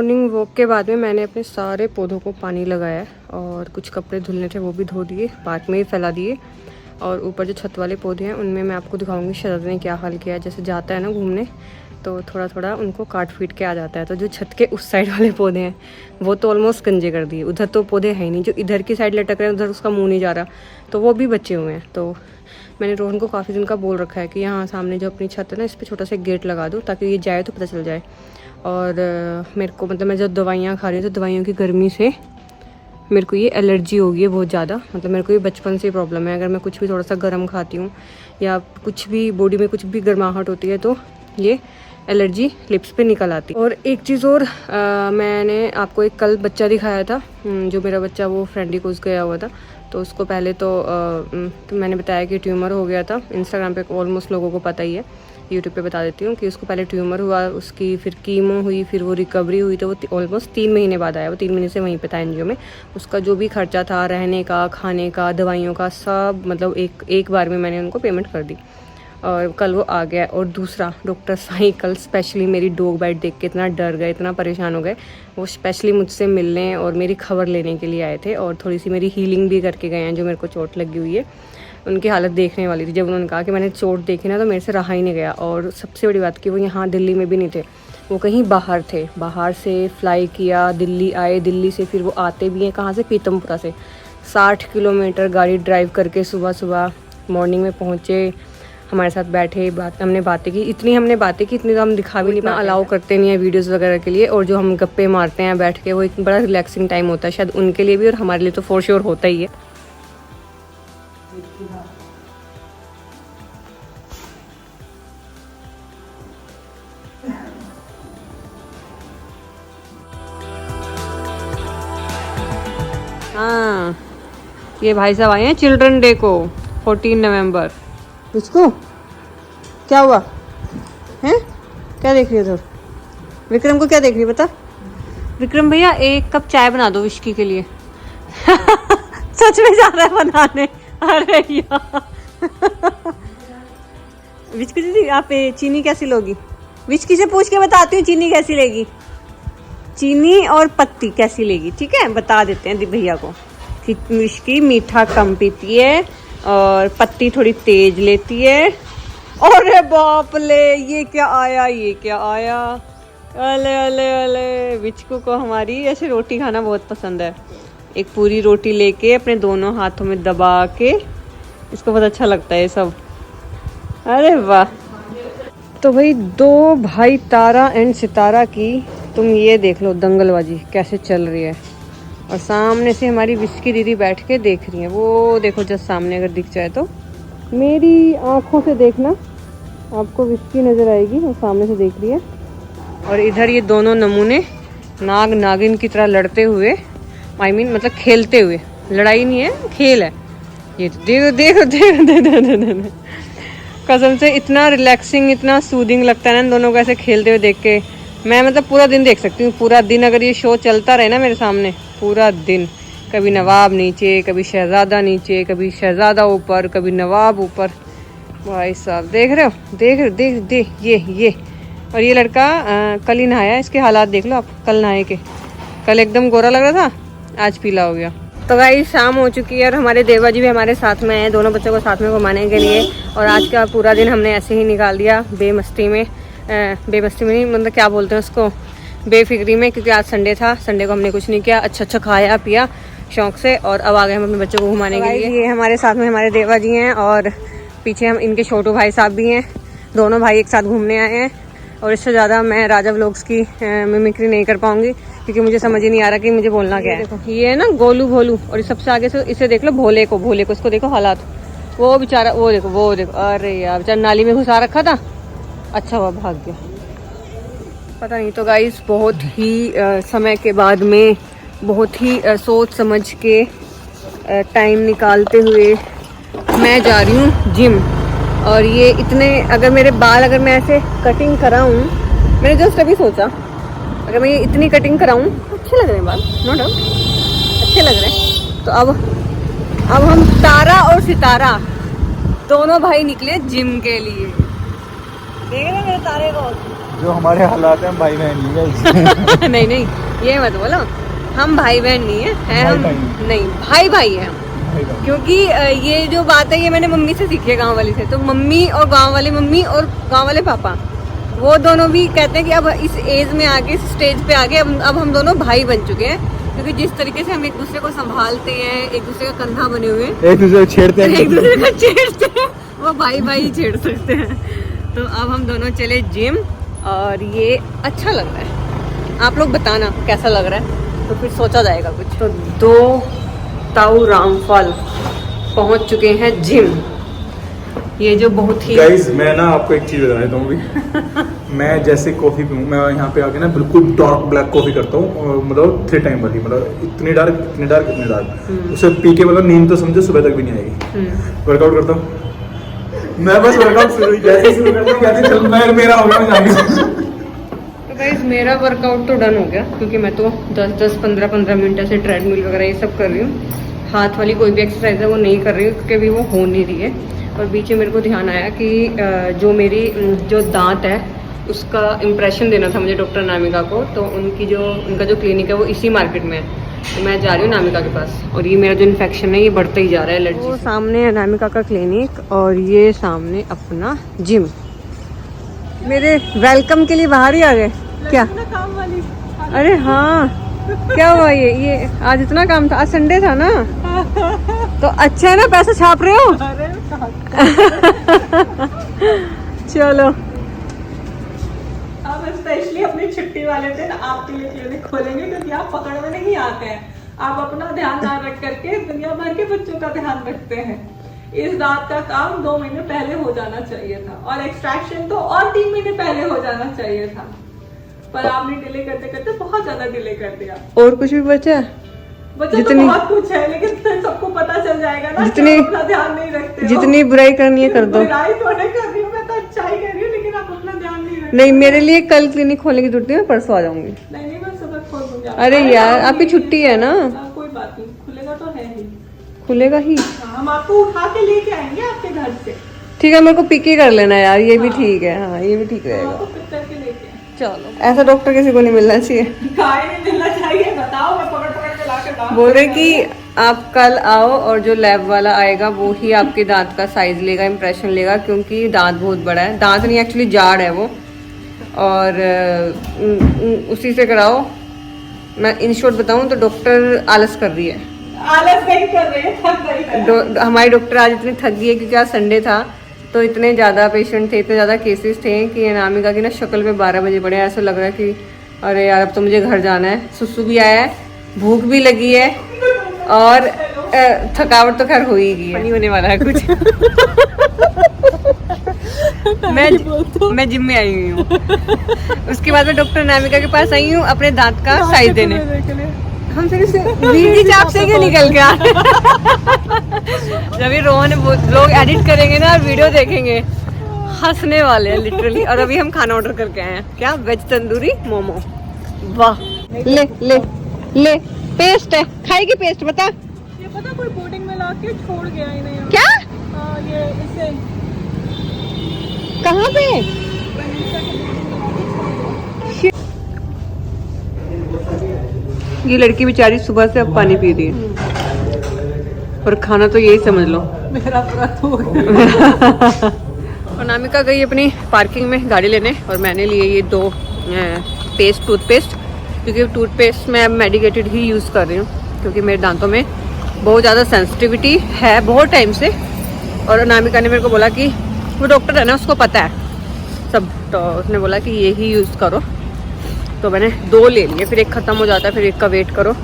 Morning walk के बाद में मैंने अपने सारे पौधों को पानी लगाया और कुछ कपड़े धुलने थे वो भी धो दिए, पार्क में ही फैला दिए। और ऊपर जो छत वाले पौधे हैं उनमें मैं आपको दिखाऊंगी शरद ने क्या हाल किया है। जैसे जाता है ना घूमने तो थोड़ा थोड़ा उनको काट पीट के आ जाता है। तो जो छत के उस साइड वाले पौधे हैं वो तो ऑलमोस्ट गंजे कर दिए, उधर तो पौधे हैं ही नहीं। जो इधर की साइड लटक रहे हैं उधर उसका मुँह नहीं जा रहा, तो वो भी बचे हुए हैं। तो मैंने रोहन को काफ़ी दिन का बोल रखा है कि यहाँ सामने जो अपनी छत है ना इस पर छोटा सा गेट लगा दो ताकि ये जाए तो पता चल जाए। और मेरे को मतलब मैं जब दवाइयाँ खा रही हूँ तो दवाइयों की गर्मी से मेरे को ये एलर्जी हो गई है बहुत ज़्यादा। मतलब मेरे को ये बचपन से प्रॉब्लम है, अगर मैं कुछ भी थोड़ा सा गर्म खाती हूँ या कुछ भी बॉडी में कुछ भी गर्माहट होती है तो ये एलर्जी लिप्स पे निकल आती। और एक चीज़ और, मैंने आपको एक कल बच्चा दिखाया था, जो मेरा बच्चा वो फ्रेंडी कोर्स गया हुआ था। तो उसको पहले तो मैंने बताया कि ट्यूमर हो गया था। इंस्टाग्राम पे ऑलमोस्ट लोगों को पता ही है, यूट्यूब पे बता देती हूँ कि उसको पहले ट्यूमर हुआ, उसकी फिर कीमो हुई, फिर वो रिकवरी हुई। तो वो ऑलमोस्ट 3 महीने बाद आया। वो 3 महीने से वहीं पे था एनजीओ में। उसका जो भी खर्चा था रहने का, खाने का, दवाइयों का, सब मतलब एक बार में मैंने उनको पेमेंट कर दी। और कल वो आ गया। और दूसरा, डॉक्टर साईं कल स्पेशली मेरी डॉग बाइट देख के इतना डर गए, इतना परेशान हो गए। वो स्पेशली मुझसे मिलने और मेरी खबर लेने के लिए आए थे और थोड़ी सी मेरी हीलिंग भी करके गए हैं। जो मेरे को चोट लगी हुई है उनकी हालत देखने वाली थी। जब उन्होंने कहा कि मैंने चोट देखी ना तो मेरे से रहा ही नहीं गया। और सबसे बड़ी बात कि वो यहाँ दिल्ली में भी नहीं थे, वो कहीं बाहर थे। बाहर से फ्लाई किया, दिल्ली आए, दिल्ली से फिर वो आते भी हैं कहाँ से, पीतमपुरा से 60 किलोमीटर गाड़ी ड्राइव करके सुबह सुबह मॉर्निंग में पहुँचे, हमारे साथ बैठे, हमने बातें की। इतनी हमने बातें की, इतनी तो हम दिखा भी नहीं पाए, अलाउ करते नहीं है वीडियोस वगैरह के लिए। और जो हम गप्पे मारते हैं बैठ के वो एक बड़ा रिलैक्सिंग टाइम होता है, शायद उनके लिए भी और हमारे लिए तो फॉर श्योर होता ही है। हाँ, ये भाई साहब आए हैं चिल्ड्रन डे को, 14 नवंबर। उसको क्या हुआ है? क्या देख रही है उधर? विक्रम को क्या देख रही है बता? विक्रम भैया 1 कप चाय बना दो विस्की के लिए। सच में जा रहा है बनाने? अरे यार विस्की दीदी आप चीनी कैसी लोगी? विस्की से पूछ के बताती हूँ चीनी कैसी लेगी, चीनी और पत्ती कैसी लेगी। ठीक है, बता देते हैं भैया को कि विस्की मीठा कम पीती है और पत्ती थोड़ी तेज लेती है। अरे बाप ले, ये क्या आया, ये क्या आया? अले अले अले, विचकू को हमारी ऐसे रोटी खाना बहुत पसंद है। एक पूरी रोटी लेके अपने दोनों हाथों में दबा के, इसको बहुत अच्छा लगता है ये सब। अरे वाह। तो भाई 2 भाई तारा एंड सितारा की तुम ये देख लो दंगलबाजी कैसे चल रही है। और सामने से हमारी विस्की दीदी बैठ के देख रही है। वो देखो जस्ट सामने अगर दिख जाए तो, मेरी आंखों से देखना आपको विस्की नज़र आएगी, वो सामने से देख रही है। और इधर ये दोनों नमूने नाग नागिन की तरह लड़ते हुए, मतलब खेलते हुए, लड़ाई नहीं है खेल है ये। देखो देखो देखो देखो, कसम से इतना रिलैक्सिंग, इतना सूदिंग लगता है ना इन दोनों को ऐसे खेलते हुए देख के। मैं मतलब पूरा दिन देख सकती हूँ, पूरा दिन अगर ये शो चलता रहे ना मेरे सामने पूरा दिन। कभी नवाब नीचे, कभी शहजादा नीचे, कभी शहजादा ऊपर, कभी नवाब ऊपर। भाई साहब देख रहे हो, देख रहे हो, देख ये। और ये लड़का कल ही नहाया, इसके हालात देख लो आप। कल नहाए के, कल एकदम गोरा लग रहा था, आज पीला हो गया। तो भाई शाम हो चुकी है और हमारे देवा जी भी हमारे साथ में हैं, दोनों बच्चों को साथ में घुमाने के लिए। और आज का पूरा दिन हमने ऐसे ही निकाल दिया बेमस्ती में, बेमस्ती में नहीं मतलब क्या बोलते हैं उसको, बेफिक्री में। क्योंकि आज संडे था, संडे को हमने कुछ नहीं किया, अच्छा खाया पिया शौक से। और अब आ गए हम अपने बच्चों को घुमाने के लिए। ये हमारे साथ में हमारे देवा जी हैं और पीछे हम इनके छोटू भाई साहब भी हैं। दोनों भाई एक साथ घूमने आए हैं। और इससे ज़्यादा मैं राजा व्लॉग्स की मिमिक्री नहीं कर पाऊंगी क्योंकि मुझे समझ ही नहीं आ रहा कि मुझे बोलना क्या है। देखो ये है ना गोलू भोलू, और सबसे आगे से इसे देख लो भोले को, इसको देखो हालात, वो बेचारा, वो देखो। अरे यार बेचारा नाली में घुसा रखा था, अच्छा हुआ भाग गया, पता नहीं। तो गाइस बहुत ही समय के बाद में, बहुत ही सोच समझ के टाइम निकालते हुए मैं जा रही हूँ जिम। और ये इतने, अगर मेरे बाल, अगर मैं ऐसे कटिंग कराऊँ, मैंने जस्ट अभी सोचा अगर मैं ये इतनी कटिंग कराऊँ, अच्छे लग रहे हैं बाल, नो डाउट अच्छे लग रहे हैं। तो अब हम तारा और सितारा दोनों भाई निकले जिम के लिए। देख रहे हैं मेरे तारे को, जो हमारे हालात हैं हम भाई बहन नहीं है। नहीं नहीं, ये मत बोलो, हम भाई बहन नहीं है, हैं हम नहीं, भाई भाई है हम। क्योंकि ये जो बात है ये मैंने मम्मी से सीखी है, गाँव वाली से। तो मम्मी और गाँव वाली मम्मी और गाँव वाले पापा, वो दोनों भी कहते हैं कि अब इस एज में आके, इस स्टेज पे आके अब हम दोनों भाई बन चुके हैं। क्योंकि जिस तरीके से हम एक दूसरे को संभालते हैं, एक दूसरे का कंधा बने हुए, एक दूसरे को छेड़ते हैं, एक दूसरे को छेड़ते हैं, वो भाई भाई ही छेड़ सकते हैं। तो अब हम दोनों चले जिम, और ये अच्छा लग रहा है। आप लोग बताना कैसा लग रहा है, तो फिर सोचा जाएगा कुछ। तो 2 ताऊ रामफल पहुंच चुके हैं जिम। ये जो बहुत ही गाइस, मैं ना आपको एक चीज़ बता देता हूँ अभी। मैं जैसे कॉफ़ी पीऊँ, मैं यहाँ पे आके ना बिल्कुल डार्क ब्लैक कॉफ़ी करता हूँ, मतलब 3 टाइम वाली, मतलब इतनी डार्क उसे पी के मतलब नींद तो समझो सुबह तक भी नहीं आएगी। वर्कआउट करता हूँ मैं, बस वर्कआउट जैसे शुरू करता हूँ कैसे चल, मैं मेरा हो गया, मैं जाऊँगा। तो गाइस मेरा वर्कआउट तो डन हो गया, क्योंकि मैं तो 10-10, 15-15 मिनट ऐसे ट्रेडमिल वगैरह ये सब कर रही हूँ। हाथ वाली कोई भी एक्सरसाइज है वो नहीं कर रही हूँ, क्योंकि अभी वो हो नहीं रही है। और बीच में मेरे को ध्यान आया कि जो मेरी जो दांत है उसका इम्प्रेशन देना था मुझे डॉक्टर नामिका को। तो उनका जो क्लिनिक है वो इसी मार्केट में है, तो मैं जा रही हूँ नामिका के पास। और ये मेरा जो इन्फेक्शन है ये बढ़ता ही जा रहा है, एलर्जी। वो सामने है नामिका का क्लिनिक, और ये सामने अपना जिम। मेरे वेलकम के लिए बाहर ही आ गए क्या? काम वाली। अरे हाँ, क्या हुआ? ये आज इतना काम था, आज संडे था ना, तो अच्छा है ना, पैसा छाप रहे हो। चलो, अब स्पेशली अपनी छुट्टी वाले दिन आपके लिए क्लिनिक खोलेंगे, क्योंकि आप पकड़ में नहीं आते हैं। आप अपना ध्यान ना रख करके दुनिया भर के बच्चों का ध्यान रखते हैं। इस दांत का काम 2 महीने पहले हो जाना चाहिए था, और एक्सट्रैक्शन तो और 3 महीने पहले हो जाना चाहिए था, पर आपने डिले करते करते बहुत ज्यादा डिले कर दिया। और कुछ भी बचा है? तो बहुत कुछ है, लेकिन फिर सबको पता चल जाएगा ना, जितनी अपना ध्यान नहीं रखते। जितनी बुराई करनी है कर दो। बुराई तो नहीं कर रही हूँ मैं, तो अच्छाई कर रही हूँ, लेकिन आप अपना ध्यान नहीं रखते। नहीं, मेरे लिए कल क्लिनिक खोलने की जरूरत नहीं है, परसों आ जाऊंगी। नहीं, मैं सुबह खोल दूंगी। अरे यार, आपकी छुट्टी है ना? कोई बात नहीं, खुलेगा तो है ही। खुलेगा ही। हम आपको उठा के लेके आएंगे आपके घर से। ठीक है, मेरे को पिक ही कर लेना यार, ये भी ठीक है। हाँ, ये भी ठीक रहेगा। आपको पिक करके लेके आएंगे। चलो, ऐसा डॉक्टर किसी को नहीं मिलना चाहिए। गाय नहीं मिलना चाहिए, बताओ, मैं पकड़ पकड़ के लाके दांत बोल रहे कि आप कल आओ, और जो लैब वाला आएगा वो ही आपके दांत का साइज लेगा, इम्प्रेशन लेगा, क्योंकि दांत बहुत बड़ा है। दांत नहीं, एक्चुअली जाड़ है वो, और उसी से कराओ। मैं इन शॉर्ट बताऊं तो डॉक्टर आलस कर रही है। आलस नहीं कर रही है, थक गई है। हमारी डॉक्टर आज इतनी थक गई है, क्योंकि आज संडे था, तो इतने ज़्यादा पेशेंट थे, इतने ज़्यादा केसेस थे कि अनामिका की ना शक्ल पे 12 बजे पड़े। ऐसा लग रहा है कि अरे यार, अब तो मुझे घर जाना है। सुसु भी आया है, भूख भी लगी है, और थकावट तो खैर हो ही गई है। नहीं होने वाला है कुछ। मैं जिम में आई हुई हूँ। उसके बाद मैं डॉक्टर नामिका के पास आई हूँ अपने दांत का साइज देने। हम फिर वीडी चाप से क्यों निकल के आ रहे? जब ये रोहन लोग एडिट करेंगे ना, वीडियो देखेंगे, हंसने वाले हैं लिटरली। और अभी हम खाना ऑर्डर करके आए हैं, क्या? वेज तंदूरी मोमो। वाह, ले ले ले, पेस्ट है, खाएगी पेस्ट? बता। ये पता, कोई बोर्डिंग में लाके छोड़ गया है इन्हें। क्या? हाँ, ये इसे कहाँ पे? ये लड़की बेचारी सुबह से अब पानी पी रही है, और खाना तो यही समझ लो। मेरा व्रत हो गया। अनामिका गई अपनी पार्किंग में गाड़ी लेने, और मैंने लिए ये 2 टूथपेस्ट, क्योंकि टूथपेस्ट मैं अब मेडिकेटेड ही यूज़ कर रही हूँ, क्योंकि मेरे दांतों में बहुत ज़्यादा सेंसिटिविटी है बहुत टाइम से। और अनामिका ने मेरे को बोला कि वो डॉक्टर है ना, उसको पता है सब, तो उसने बोला कि ये ही यूज़ करो। तो मैंने 2 ले लिए, फिर एक ख़त्म हो जाता है, फिर एक का वेट करो।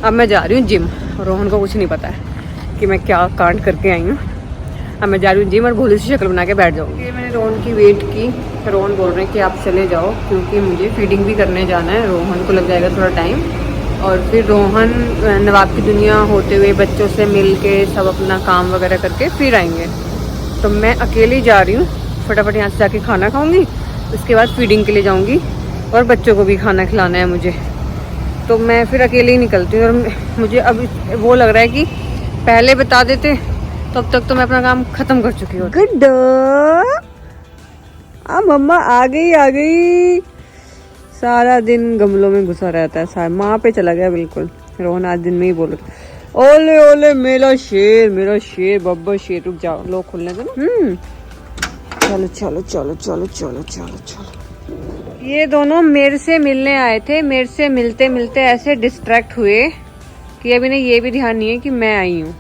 अब मैं जा रही हूँ जिम, रोहन को कुछ नहीं पता है कि मैं क्या कांड करके आई हूँ। अब मैं जा रही हूँ जिम, और भोली सी शक्ल बना के बैठ जाऊँगी। मैंने रोहन की वेट की, रोहन बोल रहे हैं कि आप चले जाओ, क्योंकि मुझे फीडिंग भी करने जाना है। रोहन को लग जाएगा थोड़ा टाइम, और फिर रोहन नवाब की दुनिया होते हुए बच्चों से मिल के सब अपना काम वगैरह करके फिर आएंगे। तो मैं अकेली जा रही हूँ, फटाफट यहाँ से जाके खाना खाऊँगी, उसके बाद फीडिंग के लिए जाऊँगी, और बच्चों को भी खाना खिलाना है मुझे। तो मैं फिर अकेले ही निकलती हूँ, और मुझे अब वो लग रहा है कि पहले बता देते, तब तक तो मैं अपना काम ख़त्म कर चुकी हूँ। गुड, मम्मा आ गई। सारा दिन गमलों में घुसा रहता है, सारा माँ पे चला गया बिल्कुल। रोहन आज दिन में ही बोल रहा, ओले ओले मेरा शेर बब्बर शेर। रुक जाओ, लोग खुलने दो ना। चलो चलो चलो चलो चलो चलो चलो। ये दोनों मेरे से मिलने आए थे, मेरे से मिलते मिलते ऐसे डिस्ट्रैक्ट हुए कि अभी नहीं ये भी ध्यान नहीं है कि मैं आई हूँ।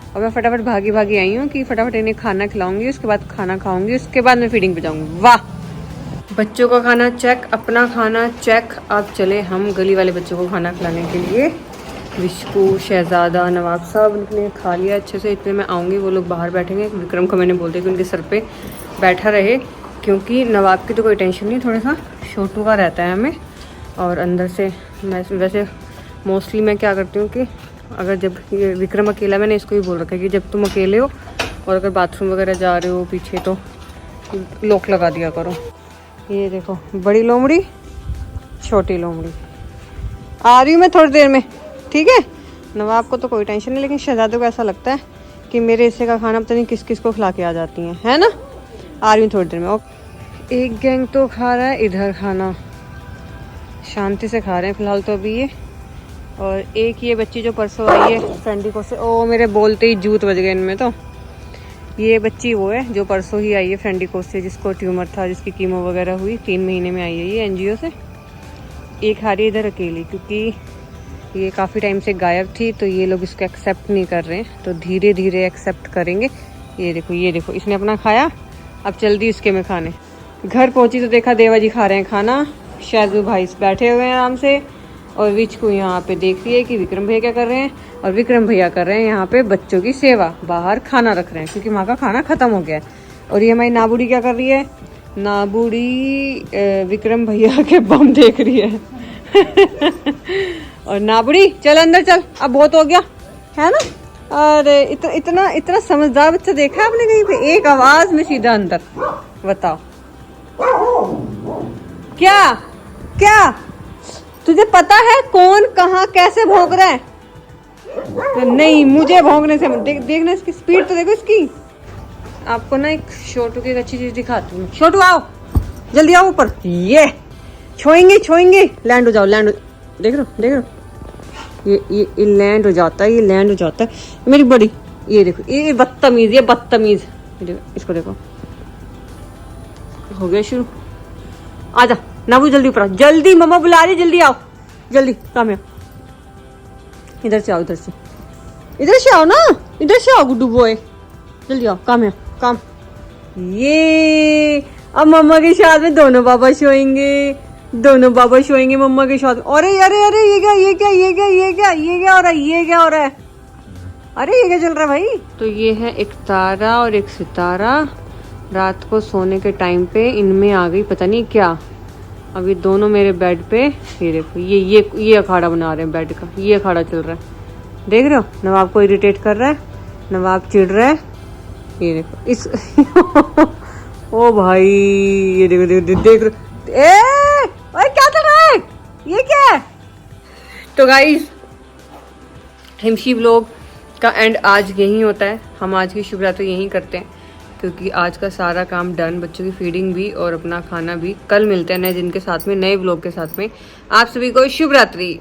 और मैं फटाफट भागी आई हूँ कि फटाफट इन्हें खाना खिलाऊंगी, उसके बाद खाना खाऊंगी, उसके बाद मैं फीडिंग पे जाऊंगी। वाह, बच्चों का खाना चेक, अपना खाना चेक। अब चले हम गली वाले बच्चों को खाना खिलाने के लिए। विशकू, शहजादा, नवाब सब उनने खा लिया अच्छे से। इतने में आऊँगी, वो लोग बाहर बैठेंगे। विक्रम को मैंने बोल दिया कि उनके सर पे बैठा रहे, क्योंकि नवाब की तो कोई टेंशन नहीं, थोड़ा सा छोटू का रहता है हमें। और अंदर से मैं वैसे मोस्टली मैं क्या करती हूँ कि अगर जब ये विक्रम अकेला, मैंने इसको ही बोल रखा है कि जब तुम अकेले हो और अगर बाथरूम वगैरह जा रहे हो पीछे तो लॉक लगा दिया करो। ये देखो, बड़ी लोमड़ी, छोटी लोमड़ी। आ रही हूँ मैं थोड़ी देर में, ठीक है। नवाब को तो कोई टेंशन नहीं, लेकिन शहजादे को ऐसा लगता है कि मेरे हिस्से का खाना पता नहीं किस किस को खिला के आ जाती हैं, है ना। आ रही हूँ थोड़ी देर में। और एक गैंग तो खा रहा है इधर खाना, शांति से खा रहे हैं फिलहाल तो अभी ये। और एक ये बच्ची जो परसों आई है फ्रेंडिको से, ओ मेरे बोलते ही जूत बज गए इनमें तो। ये बच्ची वो है जो परसों ही आई है फ्रेंडिको से, जिसको ट्यूमर था, जिसकी कीमो वगैरह हुई, 3 महीने में आई है ये एनजीओ से। एक आ रही है इधर अकेली, क्योंकि ये काफ़ी टाइम से गायब थी, तो ये लोग इसको एक्सेप्ट नहीं कर रहे हैं, तो धीरे धीरे एक्सेप्ट करेंगे। ये देखो इसने अपना खाया, अब जल्दी इसके में खाने। घर पहुंची तो देखा देवा जी खा रहे हैं खाना, शायद भाई बैठे हुए हैं आराम से, और विच को यहाँ पे देख रही है कि विक्रम भैया क्या कर रहे हैं। और विक्रम भैया कर रहे हैं यहाँ पे बच्चों की सेवा, बाहर खाना रख रहे हैं क्योंकि माँ का खाना खत्म हो गया है। और ये हमारी नाबूड़ी क्या कर रही है, नाबूड़ी विक्रम भैया के बम देख रही है। और नाबूड़ी चल अंदर चल, अब बहुत हो गया है ना। अरे इतना समझदार बच्चा देखा आपने कहीं पे, एक आवाज में सीधा अंदर। बताओ क्या क्या तुझे पता है कौन कहाँ कैसे भौंक रहा है? तो नहीं, मुझे भौंकने से देखना, इसकी स्पीड तो देखो इसकी। आपको ना एक छोटू की एक अच्छी चीज दिखाती हूँ। छोटू आओ, जल्दी आओ ऊपर। ये छोएंगे, लैंड हो जाओ, देख रहे हो ये लैंड हो जाता है, ये लैंड हो जाता है मेरी बड़ी। ये देखो, ये बदतमीज, इसको देखो, हो गया शुरू। आजा नाबू, जल्दी ऊपर आओ, जल्दी, मम्मा बुला रही, जल्दी आओ, जल्दी काम। इधर से आओ ना, इधर से आओ गुड्डू बॉय, जल्दी आओ, काम। ये अब मम्मा के साथ में दोनों बाबा सोएंगे मम्मा के साथ। अरे ये क्या हो रहा है? अरे ये क्या चल रहा है भाई? तो ये है एक तारा और एक सितारा, रात को सोने के टाइम पे इनमें आ गई पता नहीं क्या। अभी दोनों मेरे बेड पे, ये देखो ये अखाड़ा बना रहे हैं बेड का, ये अखाड़ा चल रहा है, देख रहे हो। नवाब को इरिटेट कर रहा है, नवाब चिढ़ रहा है, ये देखो इस ओ भाई, ये देख ओए क्या कर रहा है, ये क्या है? तो गाइस, हिमशी व्लॉग का एंड आज यही होता है। हम आज की शिवरात्रि यहीं करते हैं, क्योंकि आज का सारा काम डन, बच्चों की फीडिंग भी और अपना खाना भी। कल मिलते हैं नए दिन के साथ में, नए व्लॉग के साथ में। आप सभी को शुभ रात्रि।